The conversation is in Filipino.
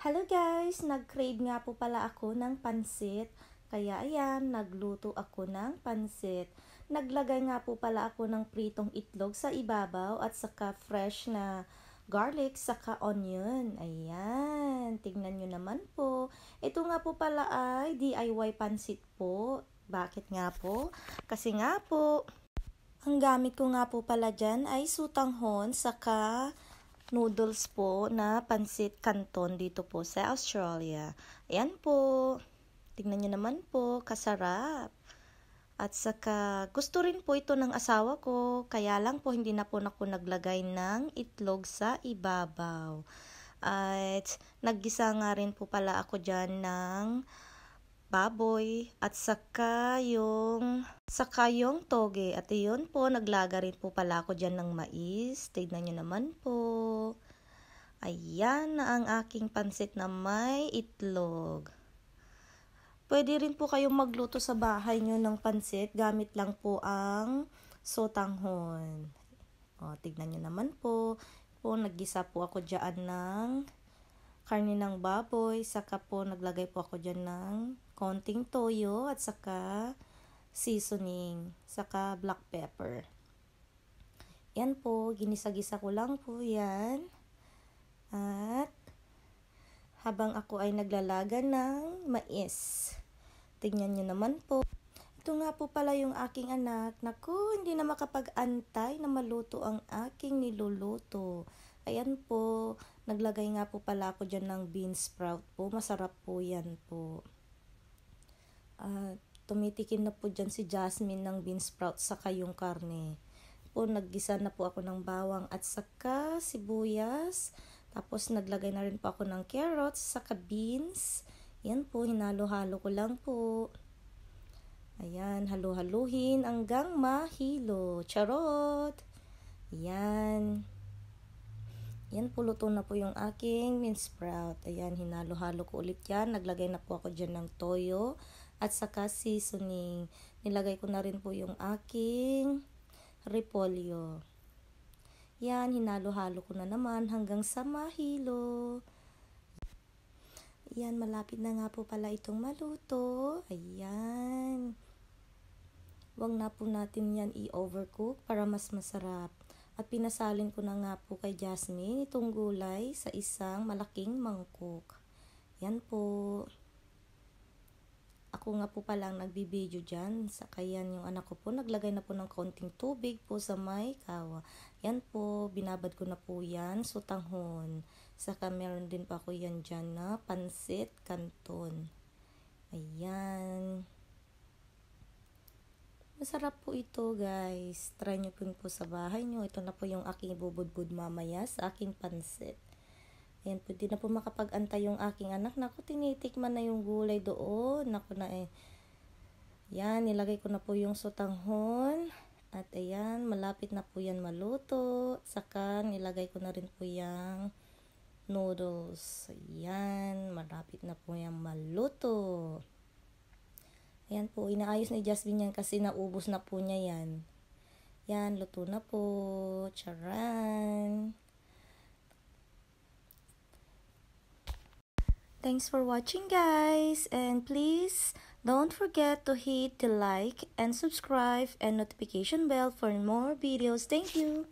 Hello guys! Nag-crave nga po pala ako ng pansit. Kaya ayan, nagluto ako ng pansit. Naglagay nga po pala ako ng pritong itlog sa ibabaw at saka fresh na garlic saka onion. Ayan, tignan nyo naman po. Ito nga po pala ay DIY pansit po. Bakit nga po? Kasi nga po, ang gamit ko nga po pala dyan ay sutanghon saka noodles po na pansit canton dito po sa Australia. Ayan po. Tingnan nyo naman po. Kasarap. At saka gusto rin po ito ng asawa ko. Kaya lang po hindi na po ako naglagay ng itlog sa ibabaw. At naggisa nga rin po pala ako dyan ng baboy at saka yung toge. At yun po, naglaga rin po pala ako dyan ng mais. Tignan nyo naman po. Ayan na ang aking pansit na may itlog. Pwede rin po kayong magluto sa bahay nyo ng pansit. Gamit lang po ang sotanghon. O, tignan nyo naman po. Naggisa po ako dyan ng karne ng baboy. Saka po naglagay po ako dyan ng konting toyo at saka seasoning. Saka black pepper. Yan po, ginisa-gisa ko lang po yan. At habang ako ay naglalaga ng mais. Tingnan nyo naman po. Ito nga po pala yung aking anak. Naku, hindi na makapag-antay na maluto ang aking niluluto. Ayan po, naglagay nga po pala ako dyan ng bean sprout po. Masarap po yan po. Tumitikin na po dyan si Jasmine ng bean sprout saka yung karne. Naggisa na po ako ng bawang at saka sibuyas. Tapos naglagay na rin po ako ng carrots saka beans. Yan po, hinalo-halo ko lang po. Ayan, halo-haluhin hanggang mahilo. Charot! Ayan. Yan po, luto na po yung aking bean sprout. Ayan, hinalo-halo ko ulit yan. Naglagay na po ako dyan ng toyo at saka seasoning. Nilagay ko na rin po yung aking repolyo. Yan, hinalo-halo ko na naman hanggang sa mahilo. Yan, malapit na nga po pala itong maluto. Ayan. Huwag na po natin yan i-overcook para mas masarap. At pinasalin ko na nga po kay Jasmine itong gulay sa isang malaking mangkok. Yan po. Ako nga po palang nagbibideo dyan. Kaya yung anak ko po, naglagay na po ng konting tubig po sa may kawa. Yan po, binabad ko na po yan, sutanghon. Saka meron din pa ako yan dyan na pansit canton. Ayan. Masarap po ito guys. Try nyo po sa bahay nyo. Ito na po yung aking ibubudbud mamaya sa aking pansit. Ayan po, di na po makapag-antay yung aking anak. Naku, tinitikman na yung gulay doon. Naku na eh. Yan, nilagay ko na po yung sotanghon. At ayan, malapit na po yan maluto. Saka nilagay ko na rin po yung noodles. Ayan, malapit na po yan maluto. Ayan po, inaayos ni Jasmine yan kasi naubos na po niya yan. Yan, luto na po. Charan! Thanks for watching guys, and please don't forget to hit the like and subscribe and notification bell for more videos. Thank you.